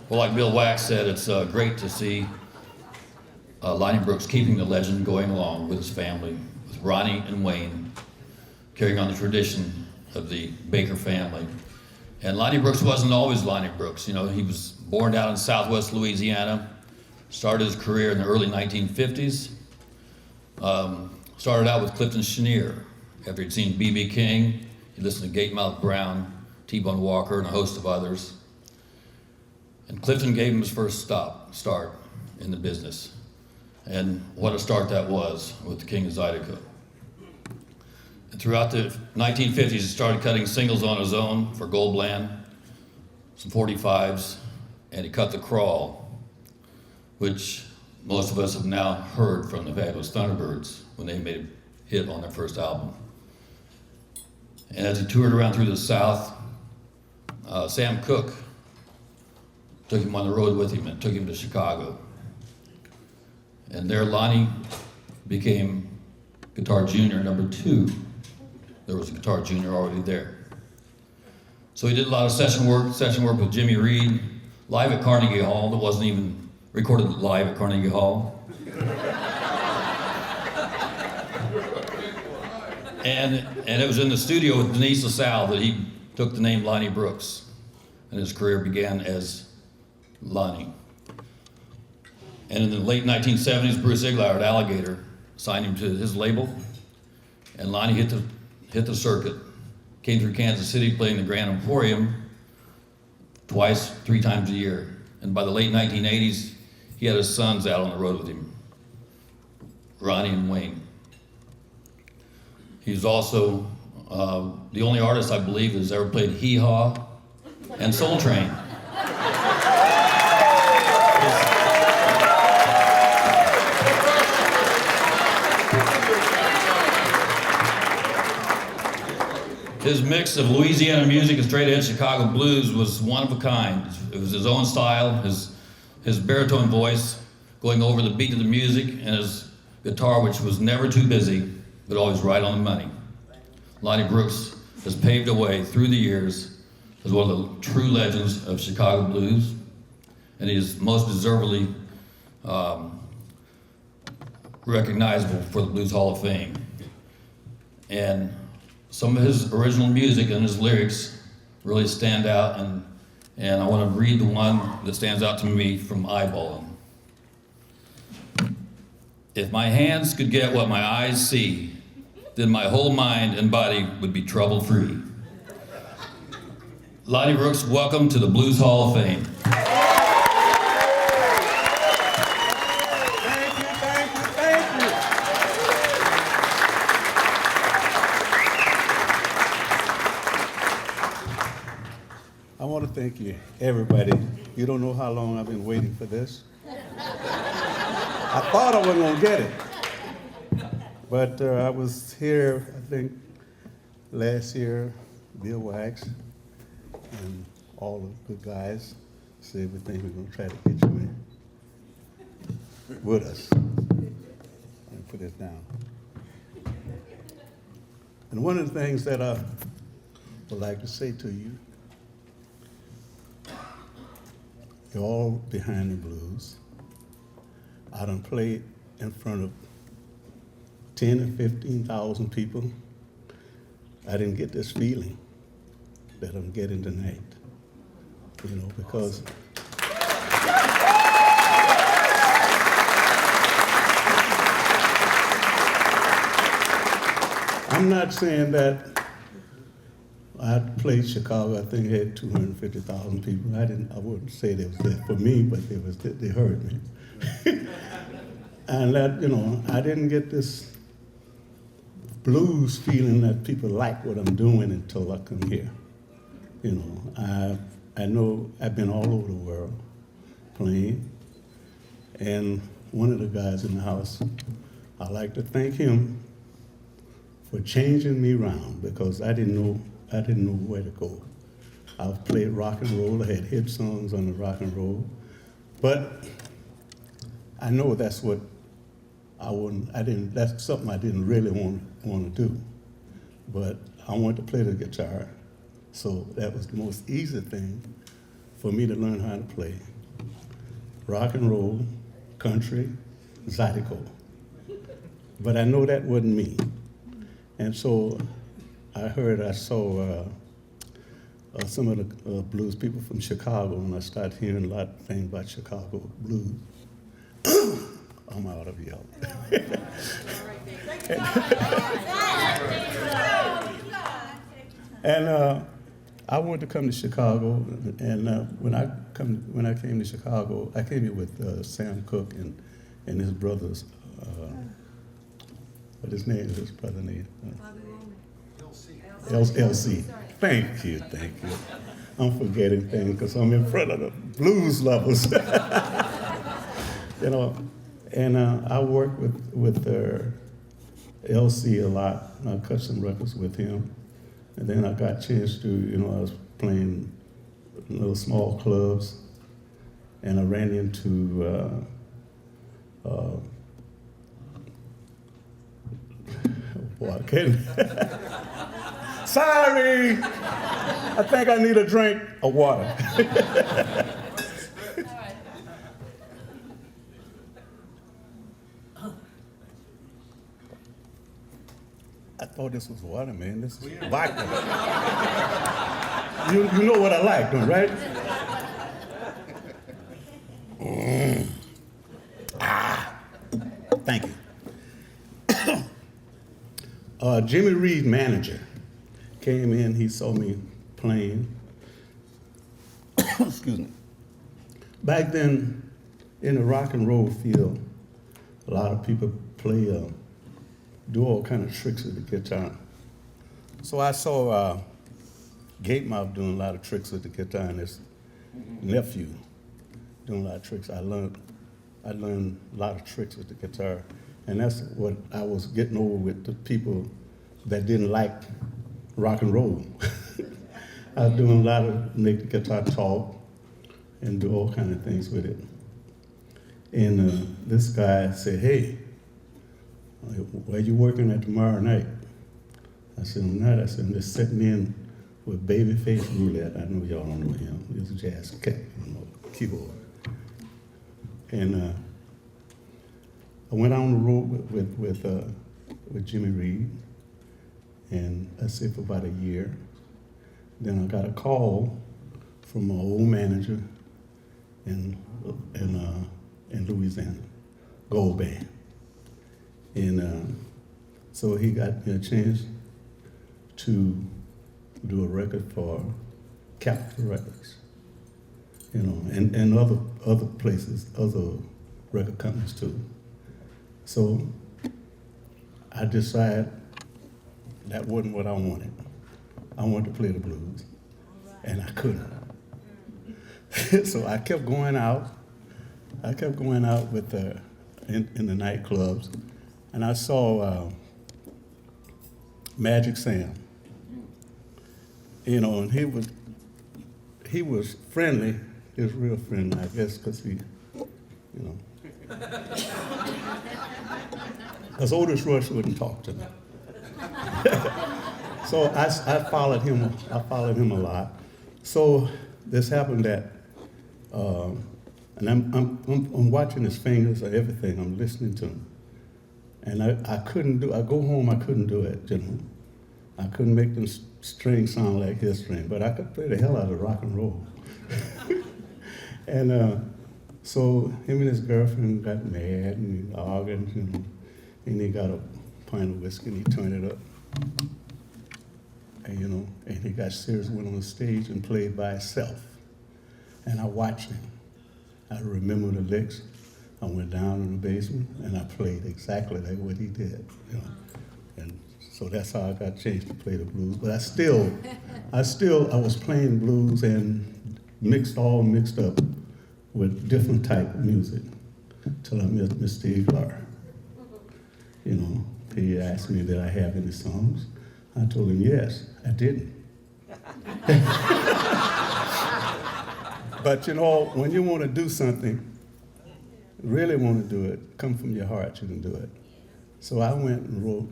Well, like Bill Wax said, it's great to see Lonnie Brooks keeping the legend going along with his family, with Ronnie and Wayne, carrying on the tradition of the Baker family. And Lonnie Brooks wasn't always Lonnie Brooks. You know, he was born out in southwest Louisiana, started his career in the early 1950s, started out with Clifton Chenier. After he'd seen B.B. King, he listened to Gatemouth Brown, T-Bone Walker, and a host of others. And Clifton gave him his first start in the business. And what a start that was with the King of Zydeco. And throughout the 1950s, he started cutting singles on his own for Goldbland, some 45s, and he cut The Crawl, which most of us have now heard from the Fabulous Thunderbirds when they made a hit on their first album. And as he toured around through the South, Sam Cooke took him on the road with him and took him to Chicago. And there Lonnie became Guitar Junior #2. There was a Guitar Junior already there. So he did a lot of session work with Jimmy Reed, live at Carnegie Hall, that wasn't even recorded live at Carnegie Hall. And it was in the studio with Denise LaSalle that he took the name Lonnie Brooks, and his career began as Lonnie. And in the late 1970s, Bruce Iglauer at Alligator signed him to his label, and Lonnie hit the circuit. Came through Kansas City playing the Grand Emporium twice, 3 times a year. And by the late 1980s, he had his sons out on the road with him, Ronnie and Wayne. He's also the only artist, I believe, that's ever played Hee Haw and Soul Train. His mix of Louisiana music and straight-ahead Chicago blues was one of a kind. It was his own style, his baritone voice going over the beat of the music, and his guitar, which was never too busy, but always right on the money. Lonnie Brooks has paved the way through the years as one of the true legends of Chicago blues, and he is most deservedly recognizable for the Blues Hall of Fame. And some of his original music and his lyrics really stand out, and I want to read the one that stands out to me from eyeballing. If my hands could get what my eyes see, then my whole mind and body would be trouble-free. Lonnie Brooks, welcome to the Blues Hall of Fame. Thank you. I want to thank you, everybody. You don't know how long I've been waiting for this. I thought I wasn't gonna get it. But I was here, I think, last year, Bill Wax and all the good guys said everything we're gonna try to get you in with us. Let me put this down. And one of the things that I would like to say to you, you're all behind the blues. I done played in front of 10 or 15,000 people. I didn't get this feeling that I'm getting tonight, you know, because I'm not saying that I played Chicago, I think it had 250,000 people. I wouldn't say they was there for me, but they heard me. And that, you know, I didn't get this blues feeling that people like what I'm doing until I come here. You know, I know I've been all over the world playing, and one of the guys in the house, I'd like to thank him for changing me around, because I didn't know where to go. I've played rock and roll, I had hit songs on the rock and roll, but I know that's what that's something I didn't really want to do. But I wanted to play the guitar, so that was the most easy thing for me to learn how to play. rock and roll, country, zydeco. But I know that wasn't me. And so I saw some of the blues people from Chicago, and I started hearing a lot of things about Chicago blues. I'm out of yelp. And I wanted to come to Chicago, and when I came to Chicago, I came here with Sam Cooke and his brothers. What his name is? His brother name? LC. Thank you. I'm forgetting things because I'm in front of the blues lovers. You know, and I worked with LC a lot. I cut some records with him, and then I got a chance to, I was playing little small clubs, and I ran into boy, I can't. Sorry, I think I need a drink of water. I thought this was water, man. This is vodka. You know what I like, don't you, right? Thank you. Jimmy Reed's manager came in. He saw me playing. Excuse me. Back then, in the rock and roll field, a lot of people do all kind of tricks with the guitar. So I saw Gatemouth doing a lot of tricks with the guitar, and his nephew doing a lot of tricks. I learned a lot of tricks with the guitar, and that's what I was getting over with the people that didn't like rock and roll. I was doing a lot of make the guitar talk and do all kind of things with it. And this guy said, "Hey, where you working at tomorrow night?" I said, "I'm not." I said, "I'm just sitting in with Babyface Roulette." I know y'all don't know him. He's a jazz cat, keyboard. And I went on the road with Jimmy Reed, and I stayed for about a year. Then I got a call from my old manager in Louisiana, Gold Band. And so he got me a chance to do a record for Capitol Records, and other places, other record companies too. So I decided that wasn't what I wanted. I wanted to play the blues, and I couldn't. So I kept going out. With in the nightclubs, and I saw Magic Sam. And he was friendly. He was real friendly, I guess, because because Otis Rush wouldn't talk to me. So I followed him. I followed him a lot. So this happened that, and I'm watching his fingers or everything. I'm listening to him, and I couldn't do. I go home. I couldn't do it. I couldn't make them strings sound like his string, but I could play the hell out of rock and roll. And so him and his girlfriend got mad and argued, and he got a pint of whiskey and he turned it up. And he got serious, went on the stage and played by himself. And I watched him. I remember the licks. I went down in the basement and I played exactly like what he did. And so that's how I got changed to play the blues. But I was playing blues and mixed up with different type of music till I met Mr. Iglar. He asked me, did I have any songs? I told him, yes, I didn't. But when you want to do something, really want to do it, come from your heart, you can do it. So I went and wrote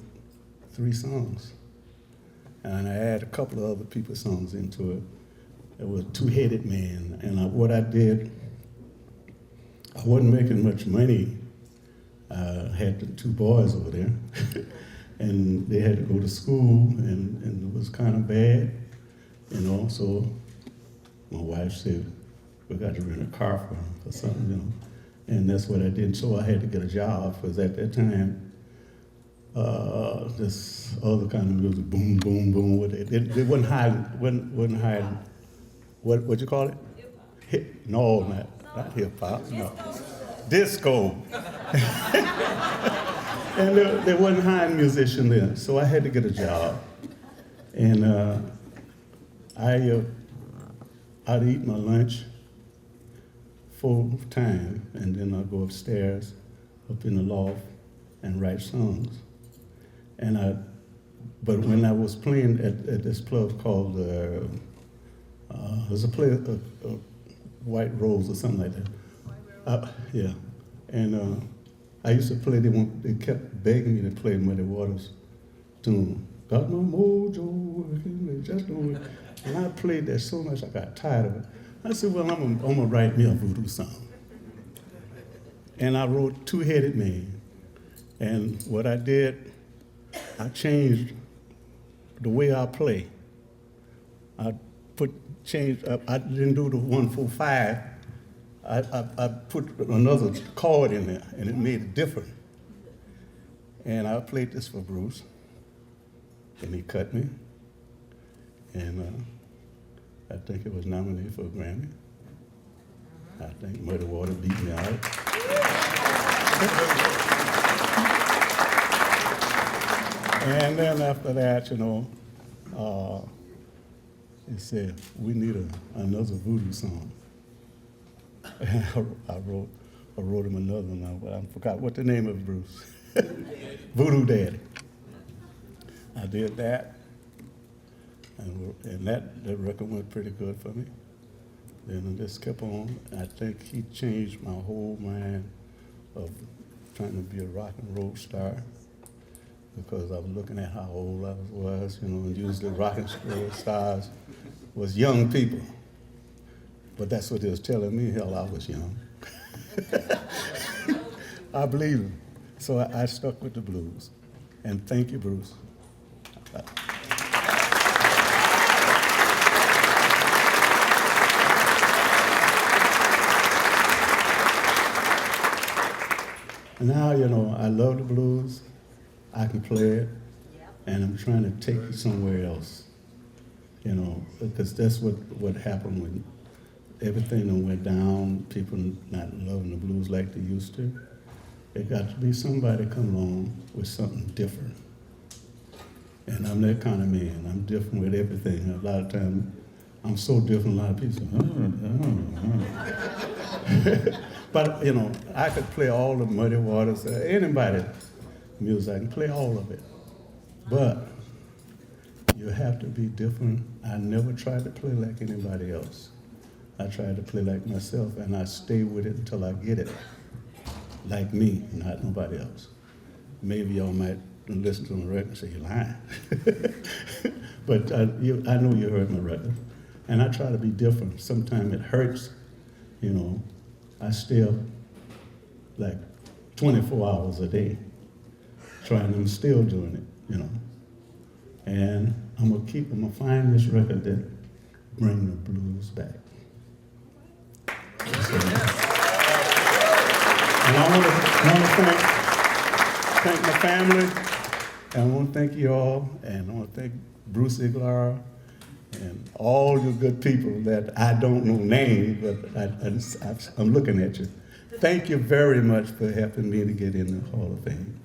3 songs. And I added a couple of other people's songs into it. It was Two-Headed Man. And what I did, I wasn't making much money. I had the 2 boys over there, and they had to go to school, and it was kind of bad, you know, so my wife said, we got to rent a car for them or something, you know, and that's what I did. So I had to get a job, because at that time, this other kind of music, boom, boom, boom, they wasn't hiding, what you call it? No, not hip hop, no. Disco. And there wasn't hiring musician then, so I had to get a job. And I'd eat my lunch full time, and then I'd go upstairs, up in the loft, and write songs. But when I was playing at this club called, there's a play, White Rose or something like that. Yeah, and I used to play. They kept begging me to play Muddy Waters tune. Got my mojo working, just don't. And I played that so much I got tired of it. I said, well, I'm gonna write me a voodoo song. And I wrote Two-Headed Man. And what I did, I changed the way I play. I didn't do the 1-4-5. I put another chord in there, and it made it different. And I played this for Bruce, and he cut me. And I think it was nominated for a Grammy. I think Muddy Water beat me out. And then after that, you know, he said, we need another voodoo song. I wrote him another one, but I forgot what the name of Bruce. Voodoo Daddy. I did that, and that record went pretty good for me. Then I just kept on. I think he changed my whole mind of trying to be a rock and roll star, because I was looking at how old I was, you know, and usually rock and roll stars was young people. But that's what he was telling me. Hell, I was young. I believe him. So I stuck with the blues. And thank you, Bruce. Now, you know, I love the blues. I can play it. And I'm trying to take it somewhere else. You know, because that's what happened when everything that went down, people not loving the blues like they used to. There got to be somebody come along with something different. And I'm that kind of man. I'm different with everything. A lot of times, I'm so different, a lot of people say, But, you know, I could play all the Muddy Waters, anybody music, I can play all of it. But you have to be different. I never tried to play like anybody else. I tried to play like myself, and I stay with it until I get it. Like me, not nobody else. Maybe y'all might listen to my record and say, you're lying. But I know you heard my record. And I try to be different. Sometimes it hurts, you know. I stay up like 24 hours a day trying, I'm still doing it, you know. And I'm gonna find this record that bring the blues back. And I want to thank my family, and I want to thank you all, and I want to thank Bruce Iglar and all you good people that I don't know names, but I'm looking at you. Thank you very much for helping me to get in the Hall of Fame.